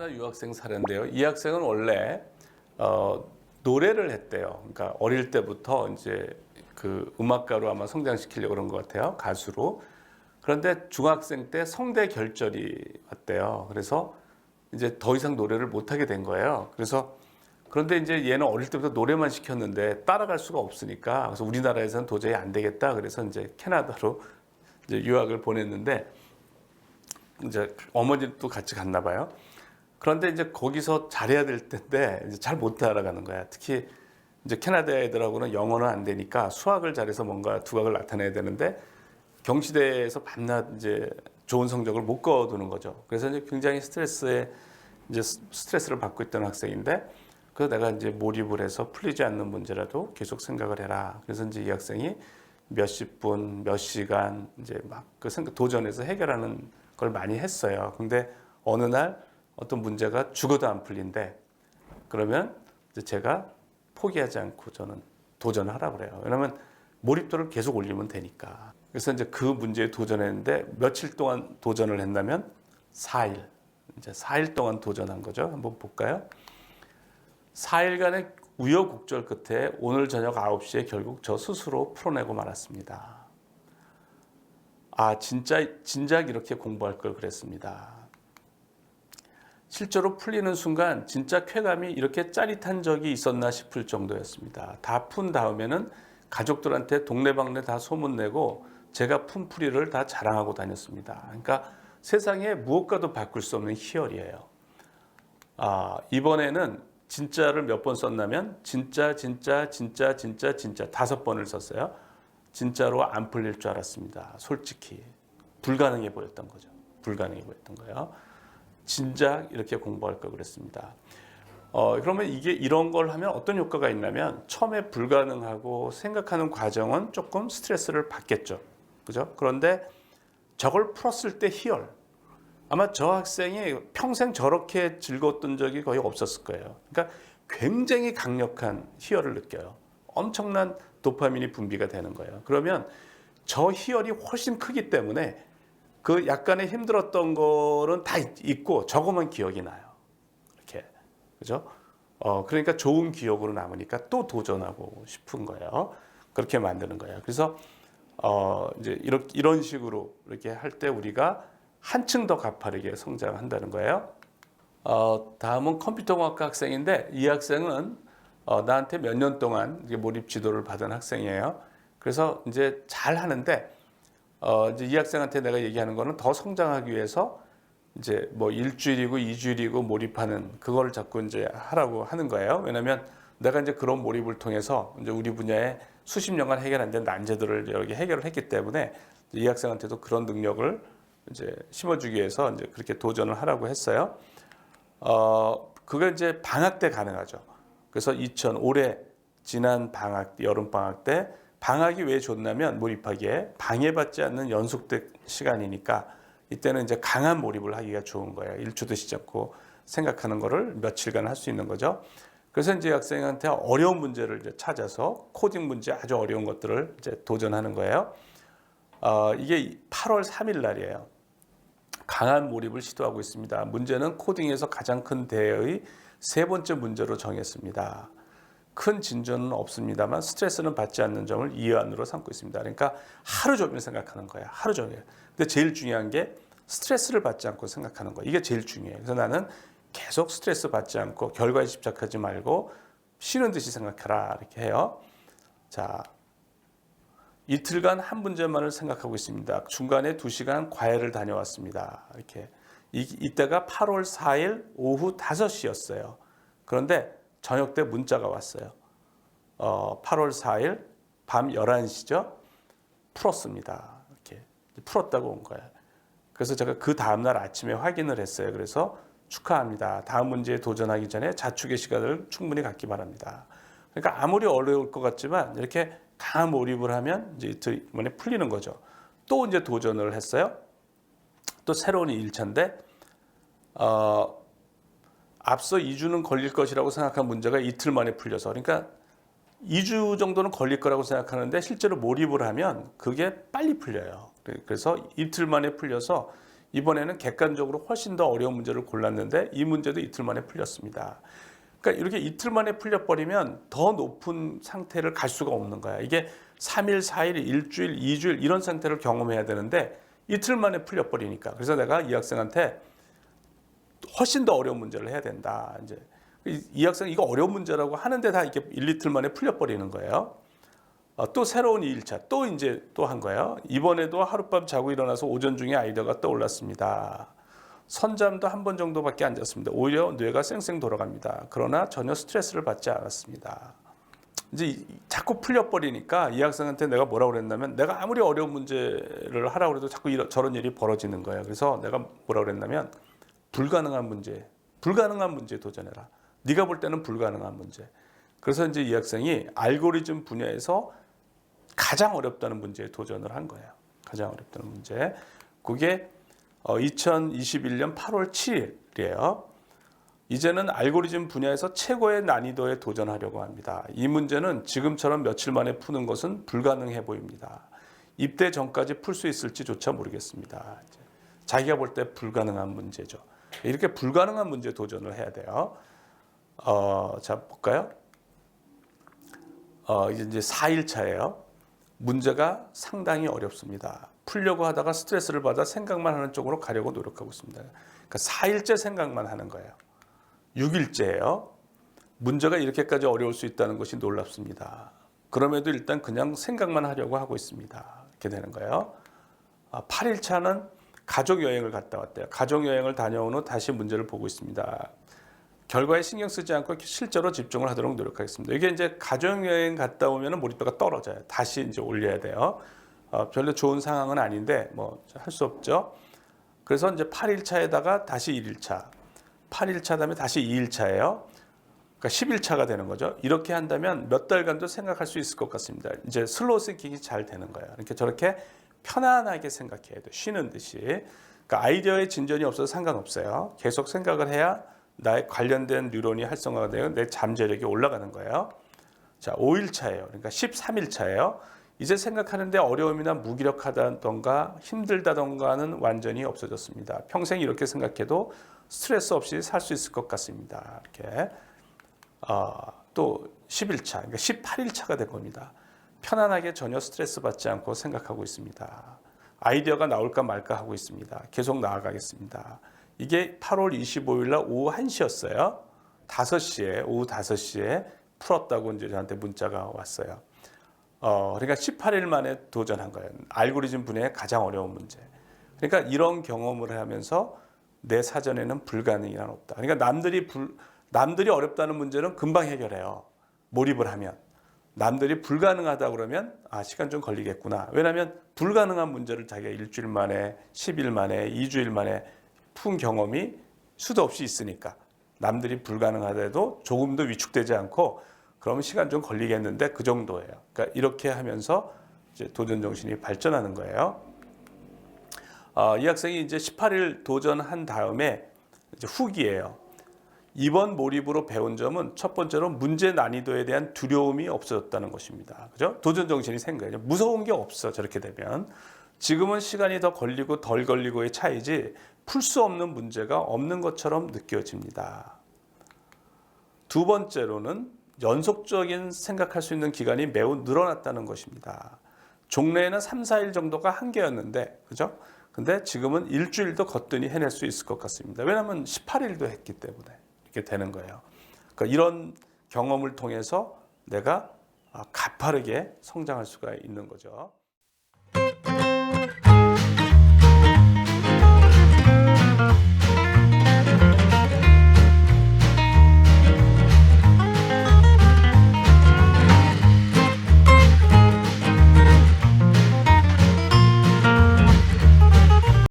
캐나다 유학생 사례인데요. 이 학생은 원래 노래를 했대요. 그러니까 어릴 때부터 이제 그 음악가로 아마 성장시키려고 그런 것 같아요. 가수로. 그런데 중학생 때 성대 결절이 왔대요. 그래서 이제 더 이상 노래를 못하게 된 거예요. 그런데 이제 얘는 어릴 때부터 노래만 시켰는데 따라갈 수가 없으니까 그래서 우리나라에서는 도저히 안 되겠다. 그래서 이제 캐나다로 이제 유학을 보냈는데 이제 어머니도 같이 갔나 봐요. 그런데 이제 거기서 잘해야 될 텐데 이제 잘 못 따라가는 거야. 특히 이제 캐나다 애들하고는 영어는 안 되니까 수학을 잘해서 뭔가 두각을 나타내야 되는데 경시대에서 밤낮 이제 좋은 성적을 못 거두는 거죠. 그래서 이제 굉장히 스트레스를 받고 있던 학생인데 그래서 내가 이제 몰입을 해서 풀리지 않는 문제라도 계속 생각을 해라. 그래서 이제 이 학생이 몇십 분, 몇 시간 이제 막 그 도전해서 해결하는 걸 많이 했어요. 근데 어느 날 어떤 문제가 죽어도 안 풀린대. 그러면 이제 제가 포기하지 않고 저는 도전을 하라고 그래요. 왜냐하면 몰입도를 계속 올리면 되니까. 그래서 이제 그 문제에 도전했는데 며칠 동안 도전을 했냐면 4일. 이제 4일 동안 도전한 거죠. 한번 볼까요? 4일간의 우여곡절 끝에 오늘 저녁 9시에 결국 저 스스로 풀어내고 말았습니다. 아, 진작 이렇게 공부할 걸 그랬습니다. 실제로 풀리는 순간 진짜 쾌감이 이렇게 짜릿한 적이 있었나 싶을 정도였습니다. 다 푼 다음에는 가족들한테 동네방네 다 소문내고 제가 푼 풀이를 다 자랑하고 다녔습니다. 그러니까 세상에 무엇과도 바꿀 수 없는 희열이에요. 이번에는 진짜를 몇 번 썼냐면 진짜 5번을 썼어요. 진짜로 안 풀릴 줄 알았습니다. 솔직히 불가능해 보였던 거죠. 불가능해 보였던 거예요. 진작 이렇게 공부할 걸 그랬습니다. 그러면 이게 이런 걸 하면 어떤 효과가 있냐면 처음에 불가능하고 생각하는 과정은 조금 스트레스를 받겠죠. 그죠? 그런데 저걸 풀었을 때 희열. 아마 저 학생이 평생 저렇게 즐거웠던 적이 거의 없었을 거예요. 그러니까 굉장히 강력한 희열을 느껴요. 엄청난 도파민이 분비가 되는 거예요. 그러면 저 희열이 훨씬 크기 때문에 그 약간의 힘들었던 거는 다 잊고 저거만 기억이 나요. 이렇게. 그죠? 그러니까 좋은 기억으로 남으니까 또 도전하고 싶은 거예요. 그렇게 만드는 거예요. 그래서 이제 이런 식으로 이렇게 할 때 우리가 한층 더 가파르게 성장한다는 거예요. 다음은 컴퓨터공학과 학생인데 이 학생은 나한테 몇 년 동안 몰입 지도를 받은 학생이에요. 그래서 이제 잘 하는데 이제 이 학생한테 내가 얘기하는 거는 더 성장하기 위해서 이제 뭐 일주일이고 2주일이고 몰입하는 그거를 자꾸 이제 하라고 하는 거예요. 왜냐하면 내가 이제 그런 몰입을 통해서 이제 우리 분야에 수십 년간 해결 안 된 난제들을 여러 개 해결을 했기 때문에 이 학생한테도 그런 능력을 이제 심어주기 위해서 이제 그렇게 도전을 하라고 했어요. 그게 이제 방학 때 가능하죠. 그래서 올해 지난 방학, 여름 방학 때 방학이 왜 좋냐면 몰입하기에 방해받지 않는 연속된 시간이니까 이때는 이제 강한 몰입을 하기가 좋은 거예요. 1초도 쉬지 않고 생각하는 거를 며칠간 할 수 있는 거죠. 그래서 이제 학생한테 어려운 문제를 이제 찾아서 코딩 문제 아주 어려운 것들을 이제 도전하는 거예요. 이게 8월 3일 날이에요. 강한 몰입을 시도하고 있습니다. 문제는 코딩에서 가장 큰 대의 세 번째 문제로 정했습니다. 큰 진전은 없습니다만 스트레스는 받지 않는 점을 이해안으로 삼고 있습니다. 그러니까 하루 종일 생각하는 거야. 하루 종일. 근데 제일 중요한 게 스트레스를 받지 않고 생각하는 거. 이게 제일 중요해요. 그래서 나는 계속 스트레스 받지 않고 결과에 집착하지 말고 쉬는 듯이 생각해라. 이렇게 해요. 자, 이틀간 한 문제만을 생각하고 있습니다. 중간에 2시간 과외를 다녀왔습니다. 이렇게. 이때가 8월 4일 오후 5시였어요. 그런데 저녁 때 문자가 왔어요. 8월 4일 밤 11시죠. 풀었습니다. 이렇게 풀었다고 온 거예요. 그래서 제가 그 다음날 아침에 확인을 했어요. 그래서 축하합니다. 다음 문제에 도전하기 전에 자축의 시간을 충분히 갖기 바랍니다. 그러니까 아무리 어려울 것 같지만 이렇게 강한 몰입을 하면 이제 이틀 만에 풀리는 거죠. 또 이제 도전을 했어요. 또 새로운 1차인데 앞서 2주는 걸릴 것이라고 생각한 문제가 이틀 만에 풀려서 그러니까 2주 정도는 걸릴 거라고 생각하는데 실제로 몰입을 하면 그게 빨리 풀려요. 그래서 이틀 만에 풀려서 이번에는 객관적으로 훨씬 더 어려운 문제를 골랐는데 이 문제도 이틀 만에 풀렸습니다. 그러니까 이렇게 이틀 만에 풀려버리면 더 높은 상태를 갈 수가 없는 거야. 이게 3일, 4일, 일주일, 2주일 이런 상태를 경험해야 되는데 이틀 만에 풀려버리니까. 그래서 내가 이 학생한테 훨씬 더 어려운 문제를 해야 된다. 이제 이 학생 이거 어려운 문제라고 하는데 다 이렇게 1, 이틀 만에 풀려버리는 거예요. 또 새로운 2일차 또 이제 또 한 거예요. 이번에도 하룻밤 자고 일어나서 오전 중에 아이디어가 떠올랐습니다. 선잠도 한 번 정도밖에 안 잤습니다. 오히려 뇌가 쌩쌩 돌아갑니다. 그러나 전혀 스트레스를 받지 않았습니다. 이제 자꾸 풀려버리니까 이 학생한테 내가 뭐라고 그랬냐면 내가 아무리 어려운 문제를 하라고 해도 자꾸 저런 일이 벌어지는 거예요. 그래서 내가 뭐라고 그랬냐면 불가능한 문제에 도전해라. 네가 볼 때는 불가능한 문제. 그래서 이제 이 학생이 알고리즘 분야에서 가장 어렵다는 문제에 도전을 한 거예요. 가장 어렵다는 문제. 그게 2021년 8월 7일이에요. 이제는 알고리즘 분야에서 최고의 난이도에 도전하려고 합니다. 이 문제는 지금처럼 며칠 만에 푸는 것은 불가능해 보입니다. 입대 전까지 풀 수 있을지조차 모르겠습니다. 자기가 볼 때 불가능한 문제죠. 이렇게 불가능한 문제에 도전을 해야 돼요. 자, 볼까요? 이제 4일차예요. 문제가 상당히 어렵습니다. 풀려고 하다가 스트레스를 받아 생각만 하는 쪽으로 가려고 노력하고 있습니다. 그러니까 4일째 생각만 하는 거예요. 6일째예요. 문제가 이렇게까지 어려울 수 있다는 것이 놀랍습니다. 그럼에도 일단 그냥 생각만 하려고 하고 있습니다. 이렇게 되는 거예요. 8일차는 가족 여행을 갔다 왔대요. 가족 여행을 다녀온 후 다시 문제를 보고 있습니다. 결과에 신경 쓰지 않고 실제로 집중을 하도록 노력하겠습니다. 이게 이제 가족여행 갔다 오면 몰입도가 떨어져요. 다시 이제 올려야 돼요. 별로 좋은 상황은 아닌데 뭐 할 수 없죠. 그래서 이제 8일차에다가 다시 1일차, 8일차 다음에 다시 2일차예요. 그러니까 10일차가 되는 거죠. 이렇게 한다면 몇 달간도 생각할 수 있을 것 같습니다. 이제 슬로우 싱킹이 잘 되는 거예요. 이렇게 저렇게 편안하게 생각해야 돼요. 쉬는 듯이. 그러니까 아이디어의 진전이 없어도 상관없어요. 계속 생각을 해야 나의 관련된 뉴런이 활성화가 되고 내 잠재력이 올라가는 거예요. 자, 5일차예요. 그러니까 13일차예요. 이제 생각하는데 어려움이나 무기력하다던가 힘들다던가는 완전히 없어졌습니다. 평생 이렇게 생각해도 스트레스 없이 살 수 있을 것 같습니다. 이렇게 또 10일차, 그러니까 18일차가 될 겁니다. 편안하게 전혀 스트레스 받지 않고 생각하고 있습니다. 아이디어가 나올까 말까 하고 있습니다. 계속 나아가겠습니다. 이게 8월 25일 날 오후 1시였어요. 5시에, 오후 5시에 풀었다고 이제 저한테 문자가 왔어요. 그러니까 18일 만에 도전한 거예요. 알고리즘 분야의 가장 어려운 문제. 그러니까 이런 경험을 하면서 내 사전에는 불가능이란 없다. 그러니까 남들이 어렵다는 문제는 금방 해결해요. 몰입을 하면. 남들이 불가능하다 그러면 시간 좀 걸리겠구나. 왜냐하면 불가능한 문제를 자기가 일주일 만에, 10일 만에, 2주일 만에 푼 경험이 수도 없이 있으니까 남들이 불가능하더라도 조금 더 위축되지 않고 그러면 시간 좀 걸리겠는데 그 정도예요. 그러니까 이렇게 하면서 이제 도전 정신이 발전하는 거예요. 이 학생이 이제 18일 도전한 다음에 이제 후기예요. 이번 몰입으로 배운 점은 첫 번째로 문제 난이도에 대한 두려움이 없어졌다는 것입니다. 그죠? 도전 정신이 생겨요. 무서운 게 없어. 저렇게 되면. 지금은 시간이 더 걸리고 덜 걸리고의 차이지 풀 수 없는 문제가 없는 것처럼 느껴집니다. 두 번째로는 연속적인 생각할 수 있는 기간이 매우 늘어났다는 것입니다. 종래에는 3, 4일 정도가 한계였는데, 그죠? 근데 지금은 일주일도 거뜬히 해낼 수 있을 것 같습니다. 왜냐하면 18일도 했기 때문에 이렇게 되는 거예요. 그러니까 이런 경험을 통해서 내가 가파르게 성장할 수가 있는 거죠.